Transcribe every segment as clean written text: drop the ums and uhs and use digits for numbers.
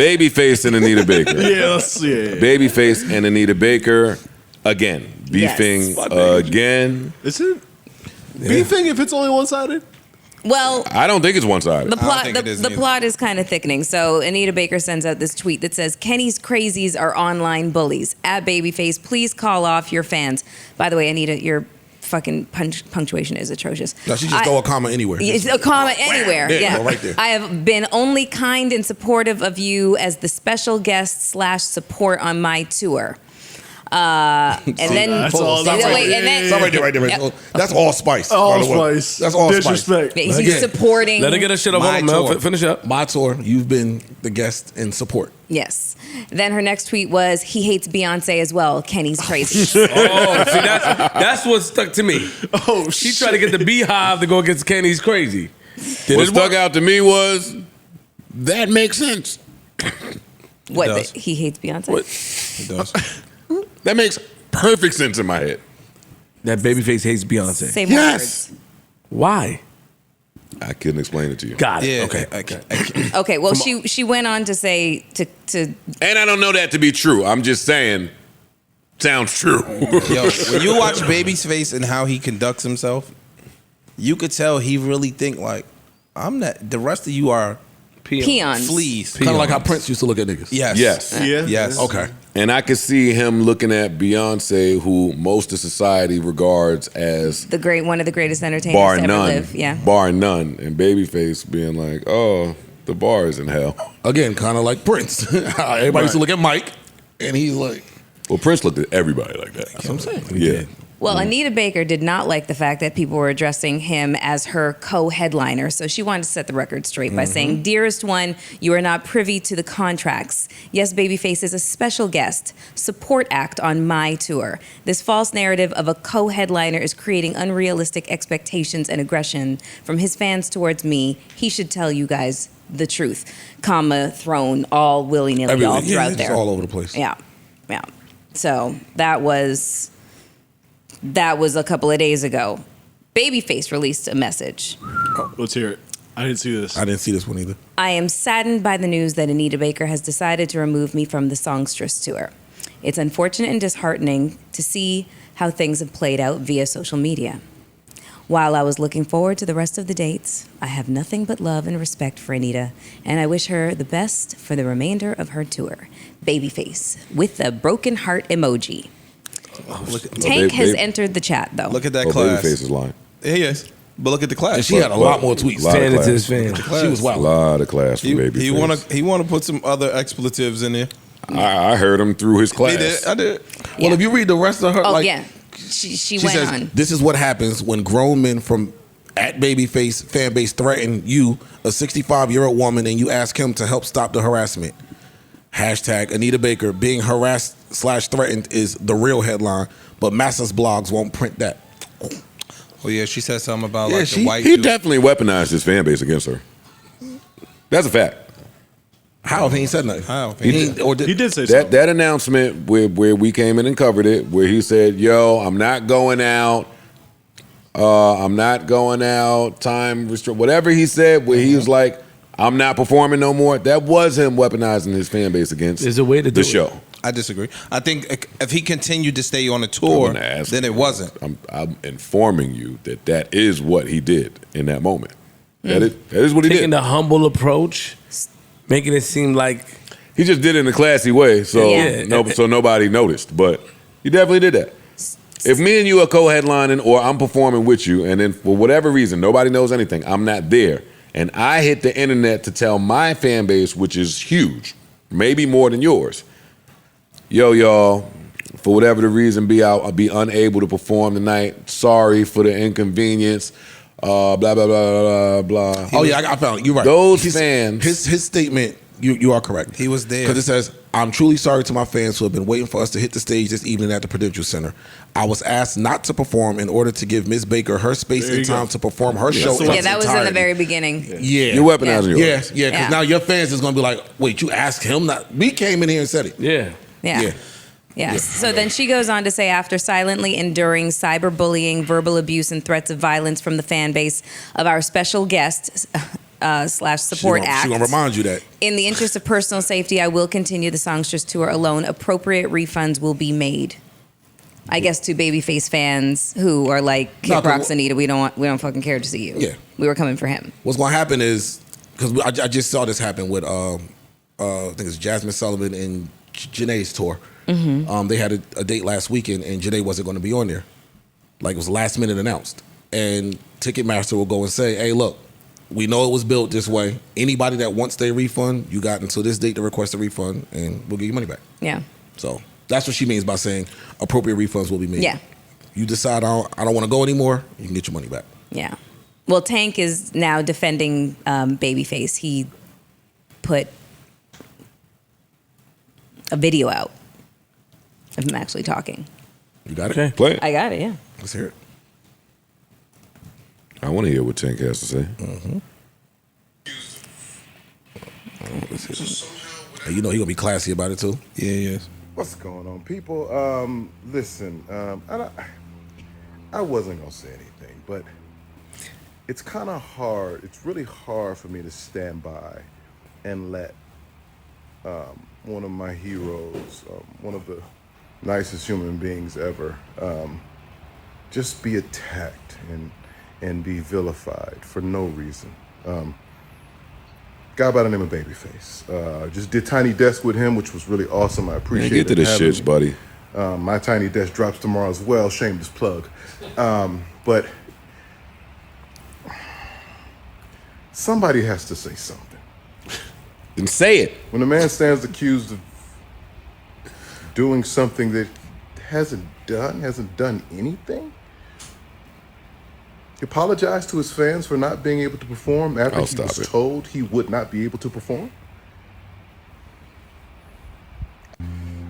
Babyface and Anita Baker. Yes, yeah. Babyface and Anita Baker again beefing again. Is it beefing if it's only one-sided? Well, I don't think it's one-sided. The plot is kind of thickening. So Anita Baker sends out this tweet that says, Kenny's crazies are online bullies. At Babyface, please call off your fans. By the way, Anita, your fucking punctuation is atrocious. No, she just throw a comma anywhere. It's a comma anywhere. There, yeah. no, right there. I have been only kind and supportive of you as the special guest / support on my tour. And then That's all. Stop right there. Yep. That's all spice. All spice. That's all Disrespect. spice. He's supporting. Let her get her shit over. My Mel, tour. finish up. My tour. You've been the guest in support. Yes. Then her next tweet was, he hates Beyonce as well. Kenny's crazy. See, that's what stuck to me. Oh, She tried to get the Beehive to go against Kenny's crazy. What stuck out to me was that makes sense. What? He hates Beyonce? What? It does. That makes perfect sense in my head. That Babyface hates Beyonce. Say more words. Why? I couldn't explain it to you. Got it. Yeah. Okay. Okay. Well, she went on to say to. And I don't know that to be true. I'm just saying, sounds true. Yo, when you watch Babyface and how he conducts himself, you could tell he really think like, I'm not. The rest of you are peons. fleas. Kind of like how Prince used to look at niggas. Yes. Yes. Yeah. Yes. Okay. And I could see him looking at Beyonce, who most of society regards as One of the greatest entertainers bar to ever none, live. Yeah. bar none, and Babyface being like, "Oh, the bar is in hell." Again, kind of like Prince. How everybody used to look at Mike, and he's like, Well, Prince looked at everybody like that. that's what I'm saying. Yeah. Well, Anita Baker did not like the fact that people were addressing him as her co-headliner, so she wanted to set the record straight by saying, "Dearest one, you are not privy to the contracts. Yes, Babyface is a special guest, support act on my tour. This false narrative of a co-headliner is creating unrealistic expectations and aggression from his fans towards me. He should tell you guys the truth," comma thrown all willy-nilly all throughout there. all over the place. Yeah. So that was a couple of days ago. Babyface released a message. Let's hear it. I didn't see this. I didn't see this one either. I am saddened by the news that Anita Baker has decided to remove me from the Songstress tour. It's unfortunate and disheartening to see how things have played out via social media. While I was looking forward to the rest of the dates, I have nothing but love and respect for Anita, and I wish her the best for the remainder of her tour. Babyface, with the broken heart emoji. Tank has entered the chat, though. Look at that Oh, class. Babyface is lying. He is. But look at the class. And she had a lot more tweets. Lot of Standing to class. his fans. She was A wild. lot of class from Babyface. He wanna put some other expletives in there. I heard him through his class. He did. I did. Well, if you read the rest of her, Oh, like, yeah. She she went says, on. this is what happens when grown men from at Babyface fan base threaten you, a 65-year-old woman, and you ask him to help stop the harassment. Hashtag Anita Baker, being harassed / threatened is the real headline, but Massa's blogs won't print that. Oh yeah, she said something about Yeah, like she- the white He dude. definitely weaponized his fan base against her. That's a fact. How? He ain't said nothing. How? He ain't, or did, He did say something. That announcement where we came in and covered it, where he said, "Yo, I'm not going out. I'm not going out. Time restrict." Whatever he said, where he was like, "I'm not performing no more." That was him weaponizing his fan base against There's a way to do the it. show. I disagree. I think if he continued to stay on the I'm tour, gonna ask then you. it wasn't. I'm informing you that is what he did in that moment. That is what he Taking did. the humble approach, making it seem like He just did it in a classy way, so Yeah. so nobody noticed. But he definitely did that. If me and you are co-headlining or I'm performing with you, and then for whatever reason nobody knows anything, I'm not there, and I hit the internet to tell my fan base, which is huge, maybe more than yours, yo, y'all, for whatever the reason be, I'll be unable to perform tonight. Sorry for the inconvenience. Blah blah blah blah blah. Oh yeah, I found it. You're right. Those fans. His statement. You are correct. He was there. Because it says, "I'm truly sorry to my fans who have been waiting for us to hit the stage this evening at the Prudential Center. I was asked not to perform in order to give Ms. Baker her space There and you time go. to perform her show. in Yeah, its that was in the entirety." very beginning. Yeah, You're weaponizing your Yeah, audience. yeah. Because Yeah. now your fans is gonna be like, "Wait, you asked him not? We came in here and said it." yeah. Yeah. Yes. So then she goes on to say, after silently enduring cyberbullying, verbal abuse, and threats of violence from the fan base of our special guest, slash support act. She's gonna remind you that. In the interest of personal safety, I will continue the Songstress tour alone. Appropriate refunds will be made. I guess to Babyface fans who are like, Kid Rock's Anita, we don't fucking care to see you. Yeah. We were coming for him. What's gonna happen is, because I just saw this happen with I think it's Jasmine Sullivan and Janae's tour. They had a date last weekend and Janae wasn't going to be on there. Like, it was last minute announced. And Ticketmaster will go and say, hey, look, we know it was built this way. Anybody that wants their refund, you got until this date to request a refund and we'll give you money back. Yeah. So that's what she means by saying appropriate refunds will be made. Yeah. You decide I don't want to go anymore, you can get your money back. Yeah. Well, Tank is now defending Babyface. He put a video out of him actually talking. You got it? Okay. Play it. I got it, yeah. Let's hear it. I want to hear what Tank has to say. Let's hear it. Hey, you know he gonna be classy about it too. Yeah, he is. What's going on, people? Listen, I wasn't gonna say anything, but it's kind of hard. It's really hard for me to stand by and let one of my heroes, one of the nicest human beings ever, just be attacked and be vilified for no reason. Guy by the name of Babyface. Just did Tiny Desk with him, which was really awesome. I Man, appreciate get to it. the shits, buddy. My Tiny Desk drops tomorrow as well. Shameless plug. But somebody has to say something. Then say it. When a man stands accused of doing something that hasn't done anything, he apologized to his fans for not being able to perform after Oh, he stop was it. told he would not be able to perform.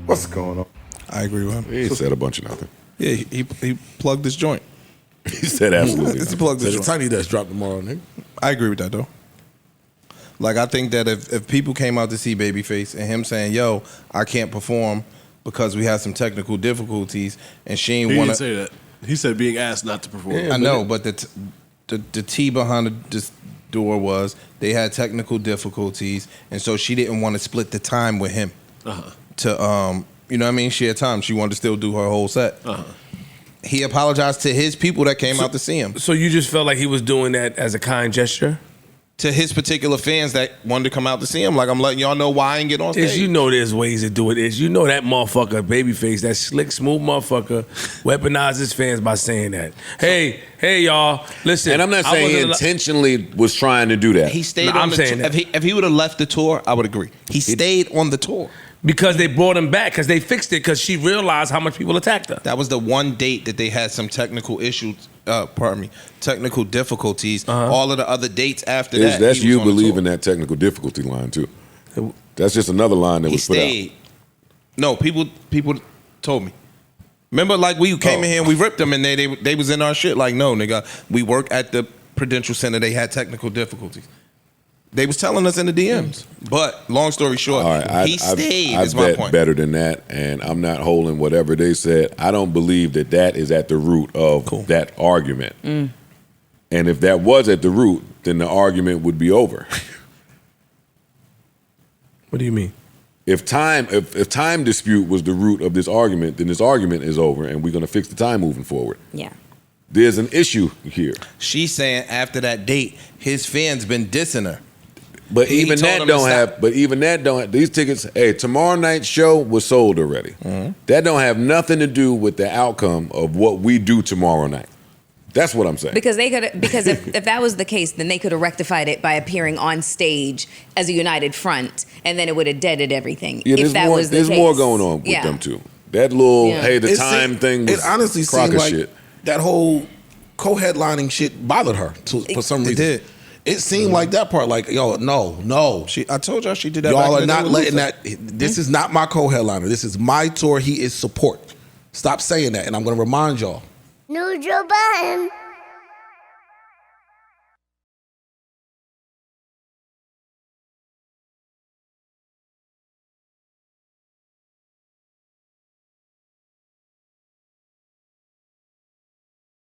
What's going on? I agree with him. He ain't said a bunch of nothing. Yeah, he plugged this joint. He said absolutely He nothing. plugged this The joint. Tiny Desk drop tomorrow, nigga. I agree with that though. Like, I think that if people came out to see Babyface and him saying, "Yo, I can't perform because we had some technical difficulties," and she He ain't didn't want to. say that. He said being asked not to perform. I know, but the tea behind this door was they had technical difficulties, and so she didn't want to split the time with him. To you know what I mean? She had time. She wanted to still do her whole set. He apologized to his people that came out to see him. So you just felt like he was doing that as a kind gesture? To his particular fans that wanted to come out to see him, like, I'm letting y'all know why I ain't get on stage. Is you know there's ways to do it. Is you know that motherfucker, Babyface, that slick, smooth motherfucker, weaponizes fans by saying that. Hey, y'all, listen. And I'm not I saying he wasn't al- intentionally was trying to do that. He stayed No, on I'm the saying tour. that. If he would have left the tour, I would agree. He stayed on the tour. because they brought him back, because they fixed it, because she realized how much people attacked her. That was the one date that they had some technical issues. Technical difficulties. All of the other dates after that, That's he was you on the believing tour. that technical difficulty line too. That's just another line that He was put out. stayed. No, people told me. Remember, like, we came in here and we ripped them, and they was in our shit. Like, no, nigga, we work at the Prudential Center. They had technical difficulties. They was telling us in the DMs. But long story short, All right, he stayed. I is my bet point. better than that, and I'm not holding whatever they said. I don't believe that is at the root of that argument. And if that was at the root, then the argument would be over. What do you mean? If time dispute was the root of this argument, then this argument is over, and we're going to fix the time moving forward. Yeah. There's an issue here. She's saying after that date, his fans been dissing her. But He even told that them to don't stop. have. But even that don't. These tickets. Hey, tomorrow night's show was sold already. That don't have nothing to do with the outcome of what we do tomorrow night. That's what I'm saying. Because if that was the case, then they could have rectified it by appearing on stage as a united front, and then it would have deaded everything. Yeah, if there's that more. was the There's case. more going on with them too. That little Yeah. the time thing was It honestly crock seemed of like shit. that whole co-headlining shit bothered her for some reason. did. It seemed like that part, like, yo, no. I told y'all she did that. Y'all back are in the day not with letting Luther. that. This is not my co-headliner. This is my tour. He is support. Stop saying that, and I'm going to remind y'all. Neutral button.